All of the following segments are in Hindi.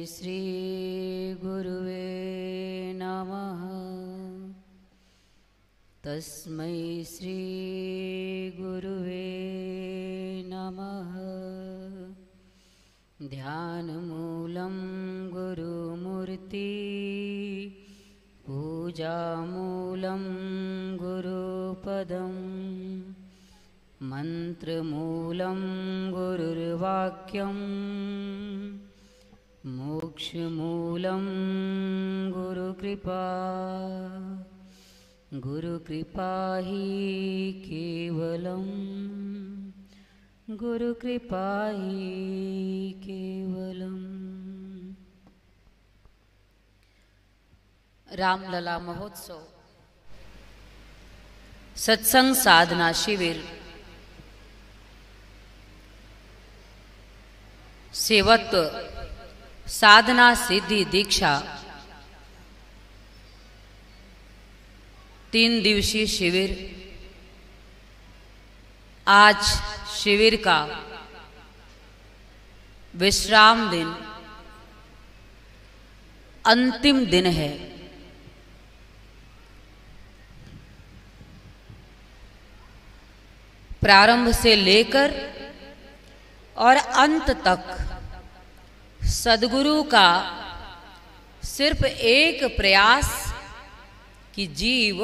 श्री गुरुवे नमः। तस्मै श्री गुरुवे नमः। ध्यानमूलं गुरुमूर्ति, पूजामूलं गुरुपदम्, मंत्रमूलं गुरुर्वाक्यं, मोक्षमूलं गुरुकृपा। गुरुकृपा हि केवलं, गुरुकृपा हि केवलम्। रामलला महोत्सव सत्संग साधना शिविर सेवत्व साधना सिद्धि दीक्षा 3 दिवसीय शिविर। आज शिविर का विश्राम दिन, अंतिम दिन है। प्रारंभ से लेकर और अंत तक सद्गुरु का सिर्फ एक प्रयास कि जीव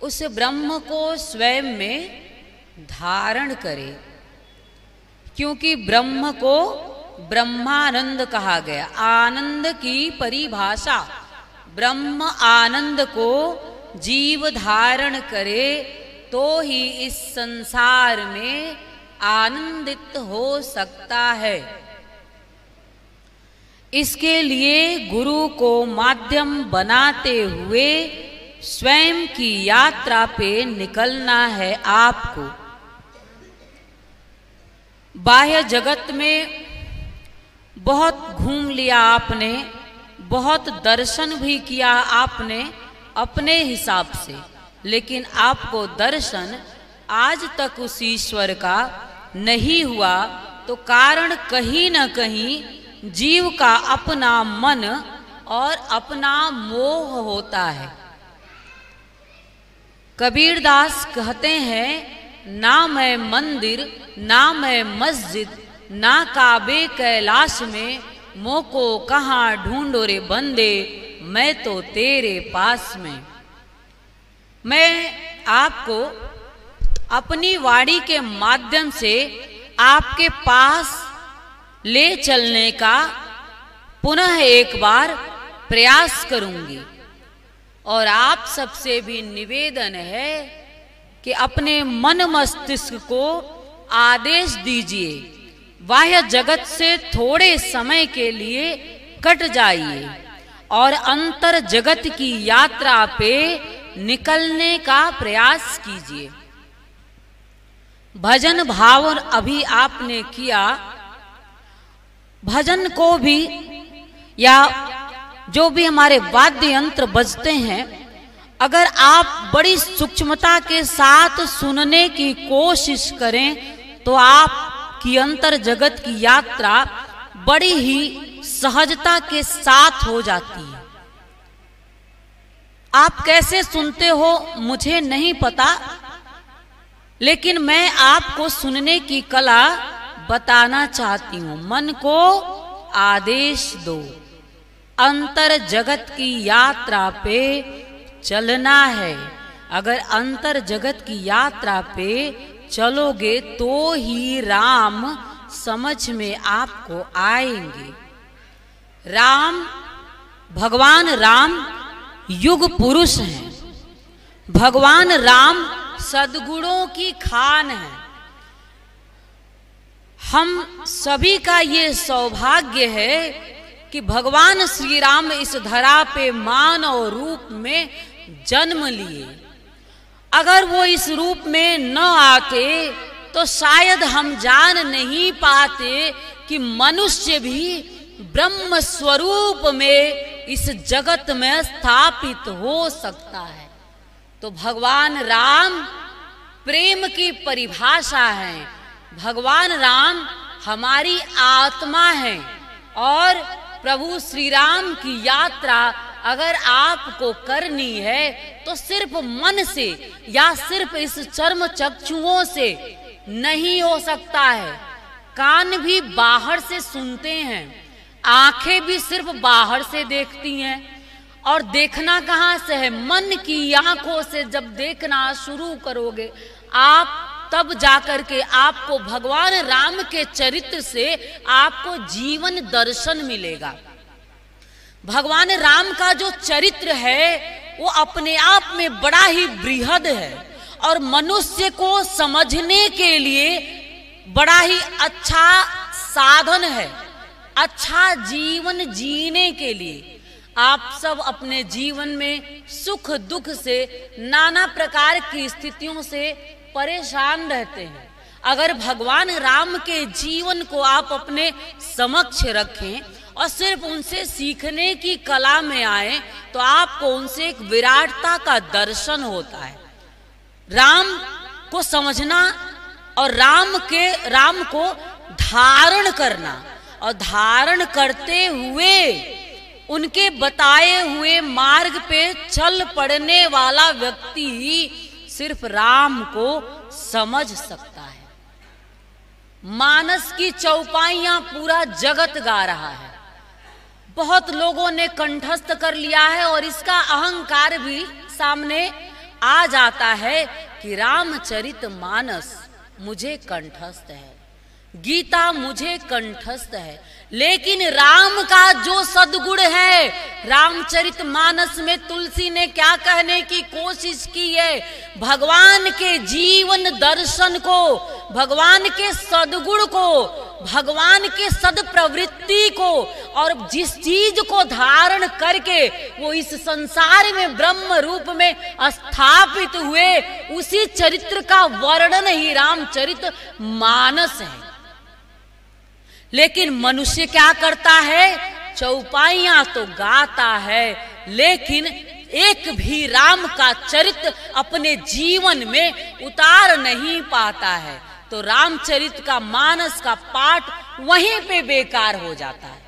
उस ब्रह्म को स्वयं में धारण करे, क्योंकि ब्रह्म को ब्रह्मानंद कहा गया। आनंद की परिभाषा, ब्रह्म आनंद को जीव धारण करे तो ही इस संसार में आनंदित हो सकता है। इसके लिए गुरु को माध्यम बनाते हुए स्वयं की यात्रा पे निकलना है आपको। बाह्य जगत में बहुत घूम लिया आपने, बहुत दर्शन भी किया आपने अपने हिसाब से, लेकिन आपको दर्शन आज तक उस ईश्वर का नहीं हुआ, तो कारण कहीं न कहीं जीव का अपना मन और अपना मोह होता है। कबीरदास कहते हैं, ना मैं मंदिर ना मैं मस्जिद, ना काबे कैलाश में, मोको कहाँ ढूंढो रे बंदे, मैं तो तेरे पास में। मैं आपको अपनी वाणी के माध्यम से आपके पास ले चलने का पुनः एक बार प्रयास करूंगी। और आप सबसे भी निवेदन है कि अपने मन मस्तिष्क को आदेश दीजिए, बाह्य जगत से थोड़े समय के लिए कट जाइए और अंतर जगत की यात्रा पे निकलने का प्रयास कीजिए। भजन भाव अभी आपने किया, भजन को भी या जो भी हमारे वाद्य यंत्र बजते हैं, अगर आप बड़ी सूक्ष्मता के साथ सुनने की कोशिश करें तो आपकी अंतर जगत की यात्रा बड़ी ही सहजता के साथ हो जाती है। आप कैसे सुनते हो मुझे नहीं पता, लेकिन मैं आपको सुनने की कला बताना चाहती हूं। मन को आदेश दो, अंतर जगत की यात्रा पे चलना है। अगर अंतर जगत की यात्रा पे चलोगे तो ही राम समझ में आपको आएंगे। राम, भगवान राम युग पुरुष हैं। भगवान राम सद्गुणों की खान है। हम सभी का ये सौभाग्य है कि भगवान श्री राम इस धरा पे मानव रूप में जन्म लिए। अगर वो इस रूप में न आते तो शायद हम जान नहीं पाते कि मनुष्य भी ब्रह्म स्वरूप में इस जगत में स्थापित हो सकता है। तो भगवान राम प्रेम की परिभाषा है। भगवान राम हमारी आत्मा है और प्रभु श्री राम की यात्रा अगर आपको करनी है तो सिर्फ मन से या सिर्फ इस चर्म चक्षुओं से नहीं हो सकता है। कान भी बाहर से सुनते हैं, आंखें भी सिर्फ बाहर से देखती हैं, और देखना कहाँ से है? मन की आंखों से जब देखना शुरू करोगे आप, तब जाकर के आपको भगवान राम के चरित्र से आपको जीवन दर्शन मिलेगा। भगवान राम का जो चरित्र है वो अपने आप में बड़ा ही बृहद है और मनुष्य को समझने के लिए बड़ा ही अच्छा साधन है, अच्छा जीवन जीने के लिए। आप सब अपने जीवन में सुख दुख से नाना प्रकार की स्थितियों से परेशान रहते हैं। अगर भगवान राम के जीवन को आप अपने समक्ष रखें और सिर्फ उनसे सीखने की कला में आए तो आपको उनसे एक विराटता का दर्शन होता है। राम को समझना और राम को धारण करना, और धारण करते हुए उनके बताए हुए मार्ग पे चल पड़ने वाला व्यक्ति ही सिर्फ राम को समझ सकता है। मानस की चौपाइयां पूरा जगत गा रहा है, बहुत लोगों ने कंठस्थ कर लिया है और इसका अहंकार भी सामने आ जाता है कि रामचरित मानस मुझे कंठस्थ है, गीता मुझे कंठस्थ है। लेकिन राम का जो सद्गुण है, रामचरित मानस में तुलसी ने क्या कहने की कोशिश की है? भगवान के जीवन दर्शन को, भगवान के सद्गुण को, भगवान के सद्प्रवृत्ति को, और जिस चीज को धारण करके वो इस संसार में ब्रह्म रूप में स्थापित हुए, उसी चरित्र का वर्णन ही रामचरित मानस है। लेकिन मनुष्य क्या करता है? चौपाइयां तो गाता है, लेकिन एक भी राम का चरित्र अपने जीवन में उतार नहीं पाता है। तो रामचरित का मानस का पाठ वहीं पे बेकार हो जाता है।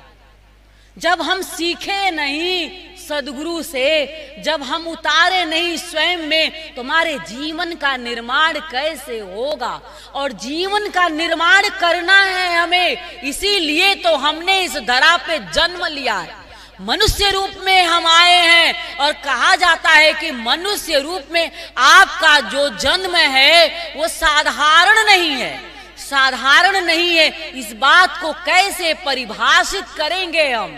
जब हम सीखे नहीं सदगुरु से, जब हम उतारे नहीं स्वयं में, तुम्हारे जीवन का निर्माण कैसे होगा? और जीवन का निर्माण करना है हमें, इसीलिए तो हमने इस धरा पे जन्म लिया है, मनुष्य रूप में हम आए हैं। और कहा जाता है कि मनुष्य रूप में आपका जो जन्म है वो साधारण नहीं है, साधारण नहीं है। इस बात को कैसे परिभाषित करेंगे हम?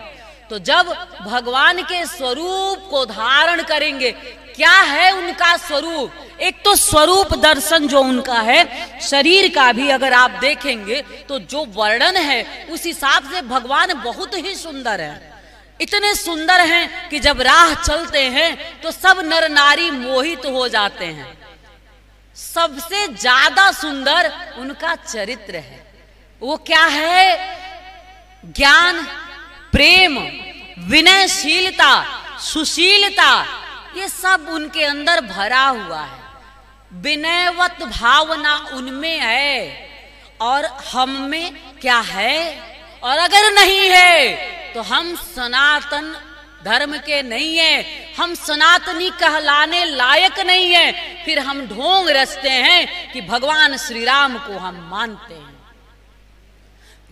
तो जब भगवान के स्वरूप को धारण करेंगे। क्या है उनका स्वरूप? एक तो स्वरूप दर्शन जो उनका है, शरीर का भी अगर आप देखेंगे तो जो वर्णन है उस हिसाब से भगवान बहुत ही सुंदर है। इतने सुंदर हैं कि जब राह चलते हैं तो सब नर नारी मोहित हो जाते हैं। सबसे ज्यादा सुंदर उनका चरित्र है। वो क्या है? ज्ञान, प्रेम, विनयशीलता, सुशीलता, ये सब उनके अंदर भरा हुआ है। विनयवत भावना उनमें है और हम में क्या है? और अगर नहीं है तो हम सनातन धर्म के नहीं है, हम सनातनी कहलाने लायक नहीं है। फिर हम ढोंग रचते हैं कि भगवान श्री राम को हम मानते हैं।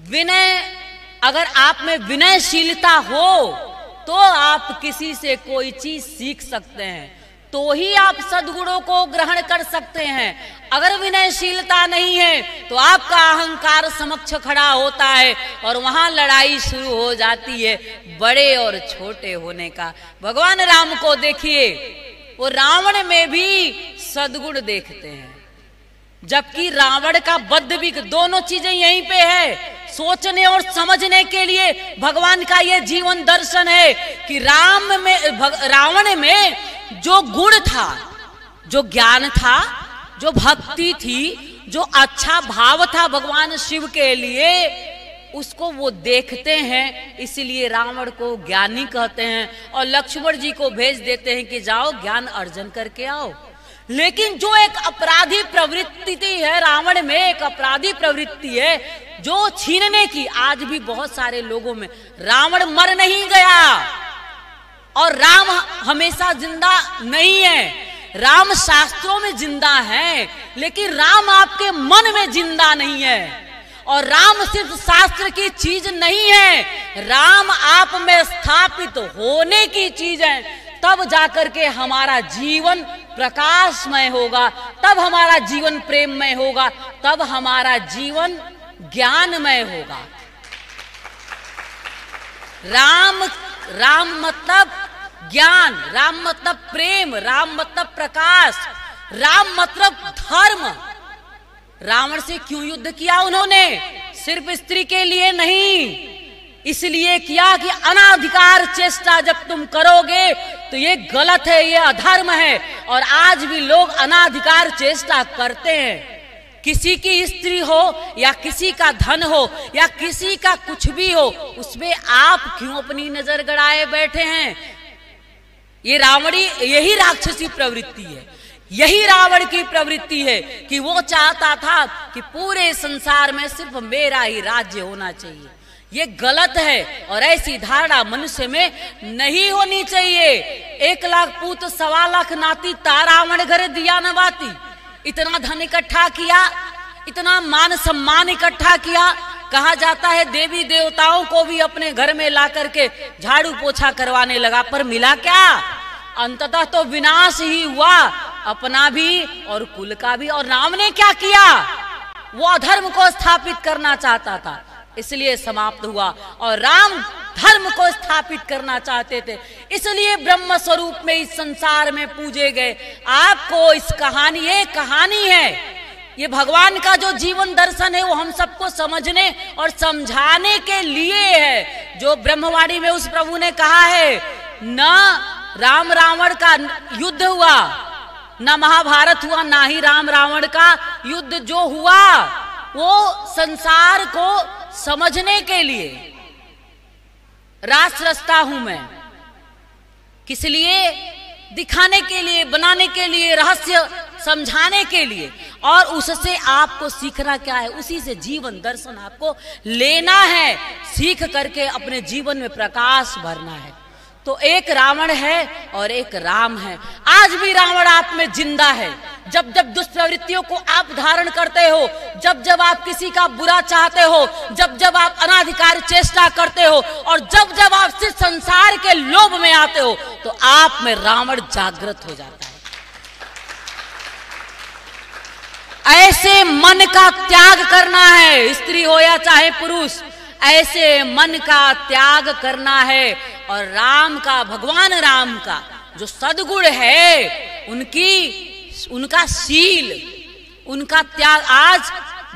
विनय, अगर आप में विनयशीलता हो तो आप किसी से कोई चीज सीख सकते हैं, तो ही आप सद्गुणों को ग्रहण कर सकते हैं। अगर विनयशीलता नहीं है तो आपका अहंकार समक्ष खड़ा होता है और वहां लड़ाई शुरू हो जाती है बड़े और छोटे होने का। भगवान राम को देखिए, वो रावण में भी सद्गुण देखते हैं, जबकि रावण का बद्ध भी, दोनों चीजें यहीं पे है। सोचने और समझने के लिए भगवान का यह जीवन दर्शन है कि रावण में जो गुण था, जो ज्ञान था, जो भक्ति थी, जो अच्छा भाव था भगवान शिव के लिए, उसको वो देखते हैं। इसलिए रावण को ज्ञानी कहते हैं और लक्ष्मण जी को भेज देते हैं कि जाओ ज्ञान अर्जन करके आओ। लेकिन जो एक अपराधी प्रवृत्ति है रावण में, एक अपराधी प्रवृत्ति है जो छीनने की, आज भी बहुत सारे लोगों में। रावण मर नहीं गया और राम हमेशा जिंदा नहीं है। राम शास्त्रों में जिंदा है, लेकिन राम आपके मन में जिंदा नहीं है। और राम सिर्फ शास्त्र की चीज नहीं है, राम आप में स्थापित होने की चीज है। तब जाकर के हमारा जीवन प्रकाशमय होगा, तब हमारा जीवन प्रेममय होगा, तब हमारा जीवन ज्ञानमय होगा। राम मतलब ज्ञान, राम मतलब प्रेम, राम मतलब प्रकाश, राम मतलब धर्म। रावण से क्यों युद्ध किया उन्होंने? सिर्फ स्त्री के लिए नहीं, इसलिए किया कि अनाधिकार चेष्टा जब तुम करोगे तो ये गलत है, ये अधर्म है। और आज भी लोग अनाधिकार चेष्टा करते हैं। किसी की स्त्री हो या किसी का धन हो या किसी का कुछ भी हो, उसमें आप क्यों अपनी नजर गड़ाए बैठे हैं? ये रावणी, यही राक्षसी प्रवृत्ति है, यही रावण की प्रवृत्ति है कि वो चाहता था कि पूरे संसार में सिर्फ मेरा ही राज्य होना चाहिए। ये गलत है और ऐसी धारणा मनुष्य में नहीं होनी चाहिए। 1 लाख पूत 1.25 लाख नाती तारावण घर दिया न बाती। इतना धन इकट्ठा किया, इतना मान सम्मान इकट्ठा किया। कहा जाता है देवी देवताओं को भी अपने घर में ला करके झाड़ू पोछा करवाने लगा, पर मिला क्या? अंततः तो विनाश ही हुआ, अपना भी और कुल का भी। और राम ने क्या किया? वो अधर्म को स्थापित करना चाहता था, इसलिए समाप्त हुआ। और राम धर्म को स्थापित करना चाहते थे, इसलिए ब्रह्म स्वरूप में इस संसार में पूजे गए। आपको इस कहानी, ये कहानी है, ये भगवान का जो जीवन दर्शन है वो हम सबको समझने और समझाने के लिए है। जो ब्रह्मवाणी में उस प्रभु ने कहा है, न राम रावण का युद्ध हुआ, न महाभारत हुआ, ना ही राम रावण का युद्ध जो हुआ वो संसार को समझने के लिए। रास रचता हूं मैं, किस लिए? दिखाने के लिए, बनाने के लिए, रहस्य समझाने के लिए। और उससे आपको सीखना क्या है? उसी से जीवन दर्शन आपको लेना है, सीख करके अपने जीवन में प्रकाश भरना है। तो एक रावण है और एक राम है। आज भी रावण आप में जिंदा है। जब जब दुष्प्रवृत्तियों को आप धारण करते हो, जब जब आप किसी का बुरा चाहते हो, जब जब आप अनाधिकार चेष्टा करते हो और जब जब आप सिर्फ संसार के लोभ में आते हो, तो आप में रावण जागृत हो जाता है। ऐसे मन का त्याग करना है, स्त्री हो या चाहे पुरुष, ऐसे मन का त्याग करना है। और राम का, भगवान राम का जो सद्गुण है, उनका शील, उनका त्याग। आज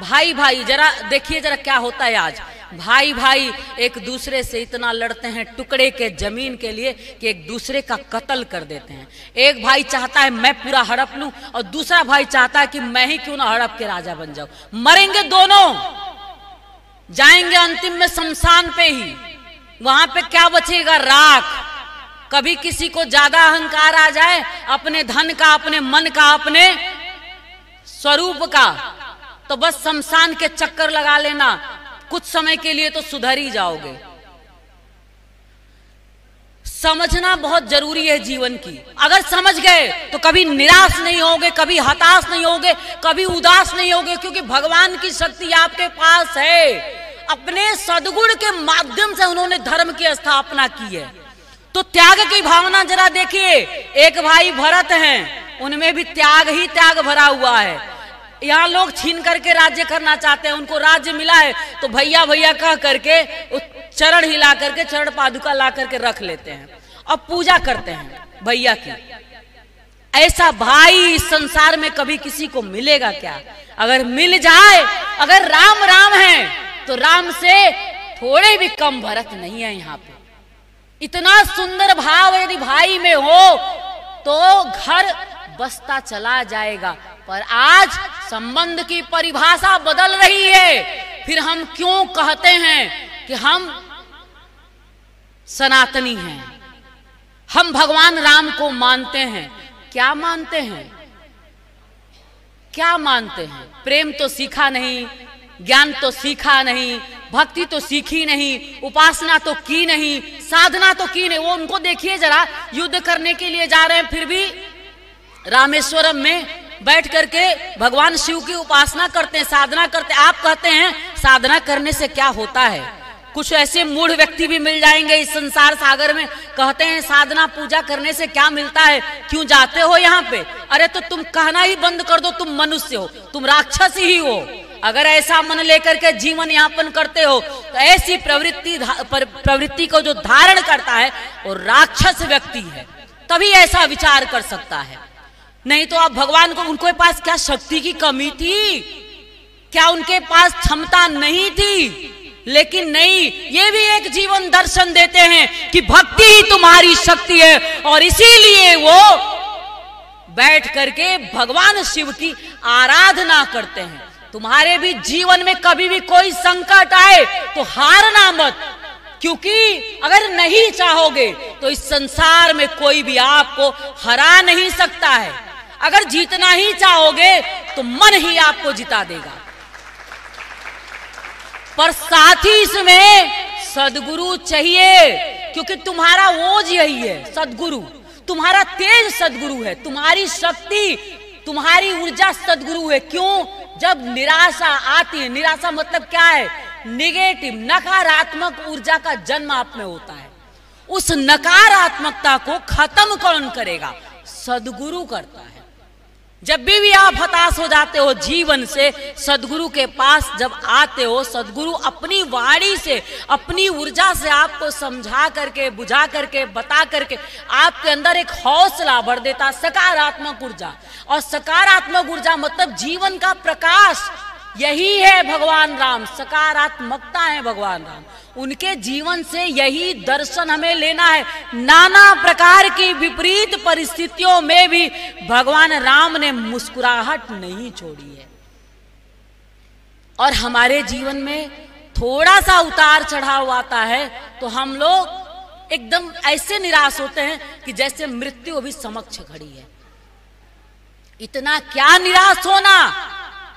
भाई भाई, जरा देखिए जरा क्या होता है आज। भाई भाई एक दूसरे से इतना लड़ते हैं टुकड़े के जमीन के लिए कि एक दूसरे का कत्ल कर देते हैं। एक भाई चाहता है मैं पूरा हड़प लूं और दूसरा भाई चाहता है कि मैं ही क्यों ना हड़प के राजा बन जाऊं। मरेंगे दोनों, जाएंगे अंतिम में शमशान पे ही। वहां पे क्या बचेगा? राख। कभी किसी को ज्यादा अहंकार आ जाए अपने धन का, अपने मन का, अपने स्वरूप का, तो बस शमशान के चक्कर लगा लेना, कुछ समय के लिए तो सुधर ही जाओगे। समझना बहुत जरूरी है जीवन की। अगर समझ गए तो कभी निराश नहीं होगे, कभी हताश नहीं होगे, कभी उदास नहीं होगे, क्योंकि भगवान की शक्ति आपके पास है। अपने सद्गुण के माध्यम से उन्होंने धर्म की स्थापना की है। तो त्याग की भावना जरा देखिए। एक भाई भरत हैं, उनमें भी त्याग ही त्याग भरा हुआ है। यहाँ लोग छीन करके राज्य करना चाहते हैं, उनको राज्य मिला है तो भैया भैया कह करके चरण हिला करके, चरण पादुका ला करके रख लेते हैं और पूजा करते हैं भैया की। ऐसा भाई इस संसार में कभी किसी को मिलेगा क्या? अगर मिल जाए, अगर राम राम है तो राम से थोड़े भी कम भरत नहीं है। यहाँ पे इतना सुंदर भाव यदि भाई में हो तो घर बसता चला जाएगा। पर आज संबंध की परिभाषा बदल रही है। फिर हम क्यों कहते हैं कि हम सनातनी हैं, हम भगवान राम को मानते हैं? क्या मानते हैं? क्या मानते हैं? प्रेम तो सीखा नहीं, ज्ञान तो सीखा नहीं, भक्ति तो सीखी नहीं, उपासना तो की नहीं, साधना तो की नहीं। वो उनको देखिए जरा, युद्ध करने के लिए जा रहे हैं, फिर भी रामेश्वरम में बैठ करके भगवान शिव की उपासना करते हैं, साधना करते हैं। आप कहते हैं साधना करने से क्या होता है? कुछ ऐसे मूढ़ व्यक्ति भी मिल जाएंगे इस संसार सागर में, कहते हैं साधना पूजा करने से क्या मिलता है, क्यों जाते हो यहाँ पे? अरे तो तुम कहना ही बंद कर दो, तुम मनुष्य हो, तुम राक्षस ही हो। अगर ऐसा मन लेकर के जीवन यापन करते हो तो ऐसी प्रवृत्ति को जो धारण करता है वो राक्षस व्यक्ति है, तभी ऐसा विचार कर सकता है। नहीं तो आप भगवान को, उनके पास क्या शक्ति की कमी थी? क्या उनके पास क्षमता नहीं थी? लेकिन नहीं, ये भी एक जीवन दर्शन देते हैं कि भक्ति ही तुम्हारी शक्ति है, और इसीलिए वो बैठ करके भगवान शिव की आराधना करते हैं। तुम्हारे भी जीवन में कभी भी कोई संकट आए तो हारना मत, क्योंकि अगर नहीं चाहोगे तो इस संसार में कोई भी आपको हरा नहीं सकता है। अगर जीतना ही चाहोगे तो मन ही आपको जिता देगा। पर साथ ही इसमें सद्गुरु चाहिए, क्योंकि तुम्हारा ओज यही है, सद्गुरु। तुम्हारा तेज सद्गुरु है, तुम्हारी शक्ति, तुम्हारी ऊर्जा सद्गुरु है। क्यों? जब निराशा आती है, निराशा मतलब क्या है? निगेटिव, नकारात्मक ऊर्जा का जन्म आप में होता है। उस नकारात्मकता को खत्म कौन करेगा? सद्गुरु करता है। जब भी आप हताश हो जाते हो जीवन से, सद्गुरु के पास जब आते हो, सद्गुरु अपनी वाणी से, अपनी ऊर्जा से आपको समझा करके, बुझा करके, बता करके आपके अंदर एक हौसला भर देता, सकारात्मक ऊर्जा। और सकारात्मक ऊर्जा मतलब जीवन का प्रकाश, यही है भगवान राम, सकारात्मकता है भगवान राम। उनके जीवन से यही दर्शन हमें लेना है। नाना प्रकार की विपरीत परिस्थितियों में भी भगवान राम ने मुस्कुराहट नहीं छोड़ी है। और हमारे जीवन में थोड़ा सा उतार चढ़ाव आता है तो हम लोग एकदम ऐसे निराश होते हैं कि जैसे मृत्यु अभी समक्ष खड़ी है। इतना क्या निराश होना?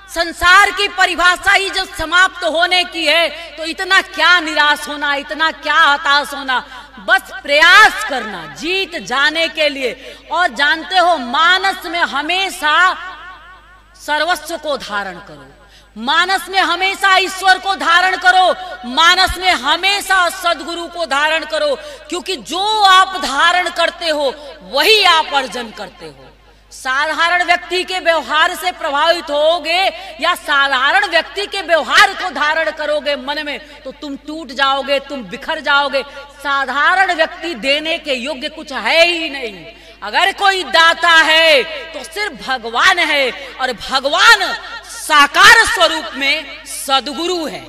संसार की परिभाषा ही जब समाप्त होने की है तो इतना क्या निराश होना, इतना क्या हताश होना? बस प्रयास करना जीत जाने के लिए। और जानते हो, मानस में हमेशा सर्वस्व को धारण करो, मानस में हमेशा ईश्वर को धारण करो, मानस में हमेशा सद्गुरु को धारण करो, क्योंकि जो आप धारण करते हो वही आप अर्जन करते हो। साधारण व्यक्ति के व्यवहार से प्रभावित होगे या साधारण व्यक्ति के व्यवहार को धारण करोगे मन में, तो तुम टूट जाओगे, तुम बिखर जाओगे। साधारण व्यक्ति देने के योग्य कुछ है ही नहीं। अगर कोई दाता है तो सिर्फ भगवान है, और भगवान साकार स्वरूप में सद्गुरु है।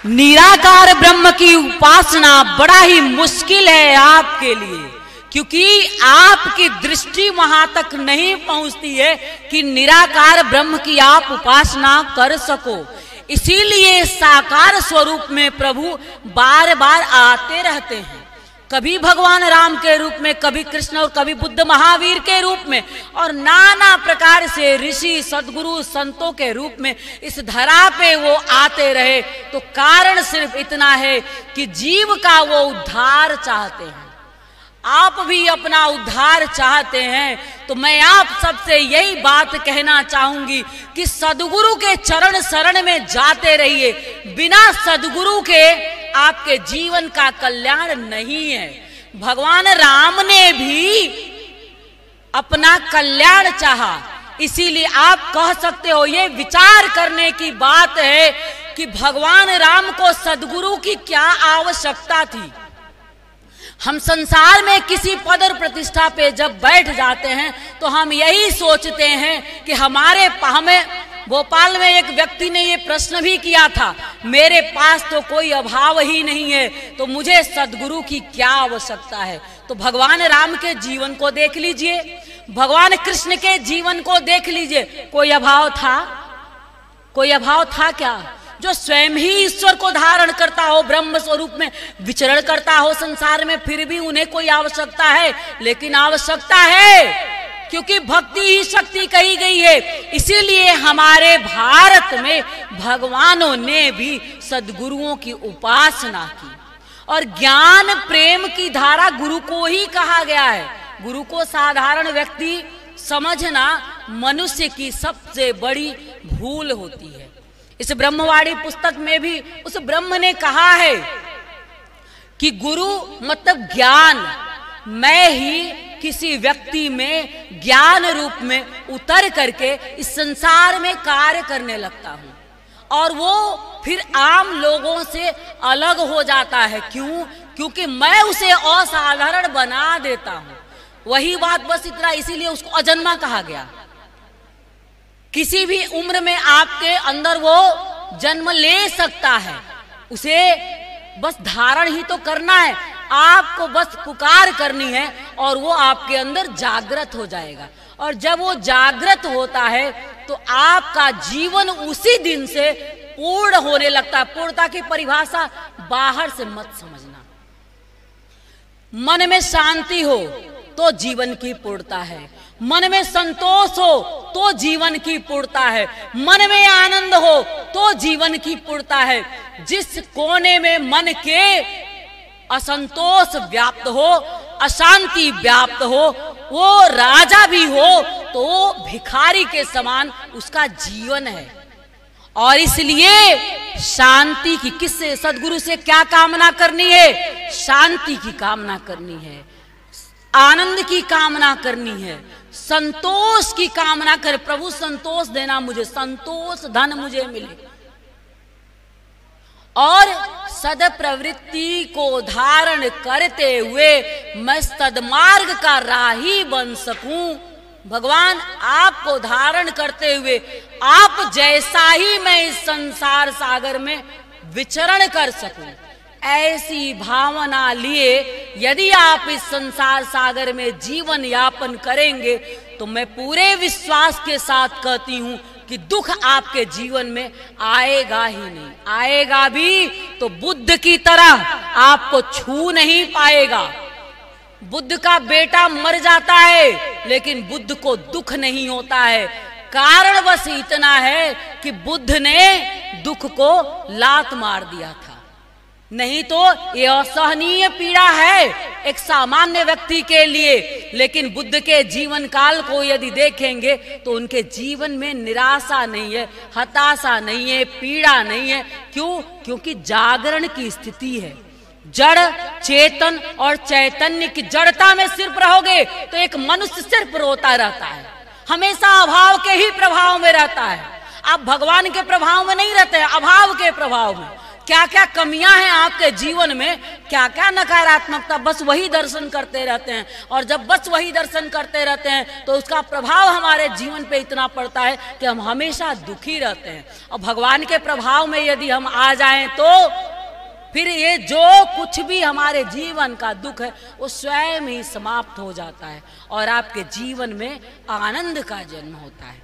निराकार ब्रह्म की उपासना बड़ा ही मुश्किल है आपके लिए, क्योंकि आपकी दृष्टि वहां तक नहीं पहुंचती है कि निराकार ब्रह्म की आप उपासना कर सको। इसीलिए साकार स्वरूप में प्रभु बार बार आते रहते हैं, कभी भगवान राम के रूप में, कभी कृष्ण और कभी बुद्ध महावीर के रूप में, और नाना प्रकार से ऋषि सद्गुरु संतों के रूप में इस धरा पे वो आते रहे। तो कारण सिर्फ इतना है कि जीव का वो उद्धार चाहते हैं। आप भी अपना उद्धार चाहते हैं तो मैं आप सबसे यही बात कहना चाहूंगी कि सद्गुरु के चरण शरण में जाते रहिए। बिना सद्गुरु के आपके जीवन का कल्याण नहीं है। भगवान राम ने भी अपना कल्याण चाहा, इसीलिए आप कह सकते हो, ये विचार करने की बात है कि भगवान राम को सद्गुरु की क्या आवश्यकता थी। हम संसार में किसी पद और प्रतिष्ठा पे जब बैठ जाते हैं तो हम यही सोचते हैं कि हमें भोपाल में एक व्यक्ति ने ये प्रश्न भी किया था, मेरे पास तो कोई अभाव ही नहीं है तो मुझे सद्गुरु की क्या आवश्यकता है। तो भगवान राम के जीवन को देख लीजिए, भगवान कृष्ण के जीवन को देख लीजिए, कोई अभाव था? कोई अभाव था क्या? जो स्वयं ही ईश्वर को धारण करता हो, ब्रह्म स्वरूप में विचरण करता हो संसार में, फिर भी उन्हें कोई आवश्यकता है? लेकिन आवश्यकता है क्योंकि भक्ति ही शक्ति कही गई है। इसीलिए हमारे भारत में भगवानों ने भी सद्गुरुओं की उपासना की और ज्ञान प्रेम की धारा गुरु को ही कहा गया है। गुरु को साधारण व्यक्ति समझना मनुष्य की सबसे बड़ी भूल होती है। इस ब्रह्मवाणी पुस्तक में भी उस ब्रह्म ने कहा है कि गुरु मतलब ज्ञान। मैं ही किसी व्यक्ति में ज्ञान रूप में उतर करके इस संसार में कार्य करने लगता हूं और वो फिर आम लोगों से अलग हो जाता है। क्यों? क्योंकि मैं उसे असाधारण बना देता हूं। वही बात, बस इतना, इसीलिए उसको अजन्मा कहा गया। किसी भी उम्र में आपके अंदर वो जन्म ले सकता है, उसे बस धारण ही तो करना है। आपको बस पुकार करनी है और वो आपके अंदर जागृत हो जाएगा। और जब वो जागृत होता है तो आपका जीवन उसी दिन से पूर्ण होने लगता है। पूर्णता की परिभाषा बाहर से मत समझना। मन में शांति हो तो जीवन की पूर्णता है, मन में संतोष हो तो जीवन की पूर्णता है, मन में आनंद हो तो जीवन की पूर्णता है। जिस कोने में मन के असंतोष व्याप्त हो, अशांति व्याप्त हो, वो राजा भी हो तो वो भिखारी के समान उसका जीवन है। और इसलिए शांति की, किससे? सद्गुरु से क्या कामना करनी है? शांति की कामना करनी है, आनंद की कामना करनी है, संतोष की कामना कर। प्रभु संतोष देना मुझे, संतोष धन मुझे मिले और सद प्रवृत्ति को धारण करते हुए मैं सदमार्ग का राही बन सकूं। भगवान आपको धारण करते हुए आप जैसा ही मैं इस संसार सागर में विचरण कर सकूं, ऐसी भावना लिए यदि आप इस संसार सागर में जीवन यापन करेंगे तो मैं पूरे विश्वास के साथ कहती हूं कि दुख आपके जीवन में आएगा ही नहीं। आएगा भी तो बुद्ध की तरह आपको छू नहीं पाएगा। बुद्ध का बेटा मर जाता है लेकिन बुद्ध को दुख नहीं होता है। कारण बस इतना है कि बुद्ध ने दुख को लात मार दिया था, नहीं तो ये असहनीय पीड़ा है एक सामान्य व्यक्ति के लिए। लेकिन बुद्ध के जीवन काल को यदि देखेंगे तो उनके जीवन में निराशा नहीं है, हताशा नहीं है, पीड़ा नहीं है। क्यों? क्योंकि जागरण की स्थिति है। जड़, चेतन और चैतन्य की जड़ता में सिर्फ रहोगे तो एक मनुष्य सिर्फ रोता रहता है, हमेशा अभाव के ही प्रभाव में रहता है। आप भगवान के प्रभाव में नहीं रहते हैं, अभाव के प्रभाव में। क्या क्या कमियां हैं आपके जीवन में, क्या क्या नकारात्मकता, बस वही दर्शन करते रहते हैं। और जब बस वही दर्शन करते रहते हैं तो उसका प्रभाव हमारे जीवन पे इतना पड़ता है कि हम हमेशा दुखी रहते हैं। और भगवान के प्रभाव में यदि हम आ जाएं तो फिर ये जो कुछ भी हमारे जीवन का दुख है वो स्वयं ही समाप्त हो जाता है और आपके जीवन में आनंद का जन्म होता है।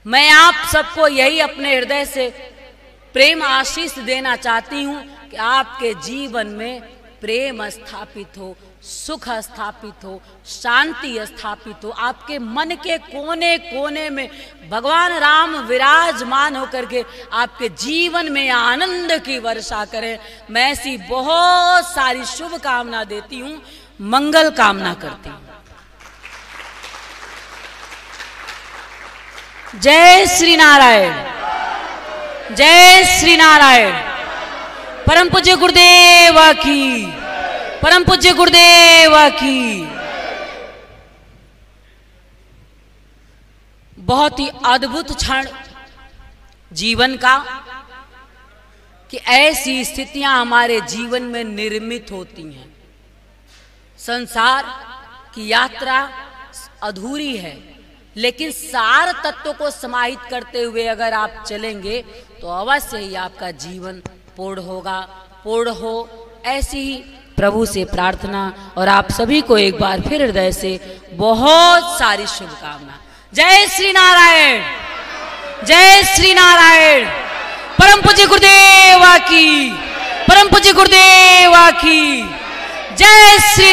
मैं आप सबको यही अपने हृदय से प्रेम आशीष देना चाहती हूं कि आपके जीवन में प्रेम स्थापित हो, सुख स्थापित हो, शांति स्थापित हो। आपके मन के कोने कोने में भगवान राम विराजमान होकर के आपके जीवन में आनंद की वर्षा करें। मैं ऐसी बहुत सारी शुभ कामना देती हूं, मंगल कामना करती हूं। जय श्री नारायण, जय श्री नारायण। परम पूज्य गुरुदेव की, परम पूज्य गुरुदेव की। बहुत ही अद्भुत क्षण जीवन का कि ऐसी स्थितियां हमारे जीवन में निर्मित होती हैं। संसार की यात्रा अधूरी है लेकिन सार तत्व को समाहित करते हुए अगर आप चलेंगे तो अवश्य ही आपका जीवन पूर्ण होगा, पूर्ण हो। ऐसी ही प्रभु से प्रार्थना और आप सभी को एक बार फिर हृदय से बहुत सारी शुभकामना। जय श्री नारायण, जय श्री नारायण। परम पूज्य गुरुदेव की, परम पूज्य गुरुदेव की। जय श्री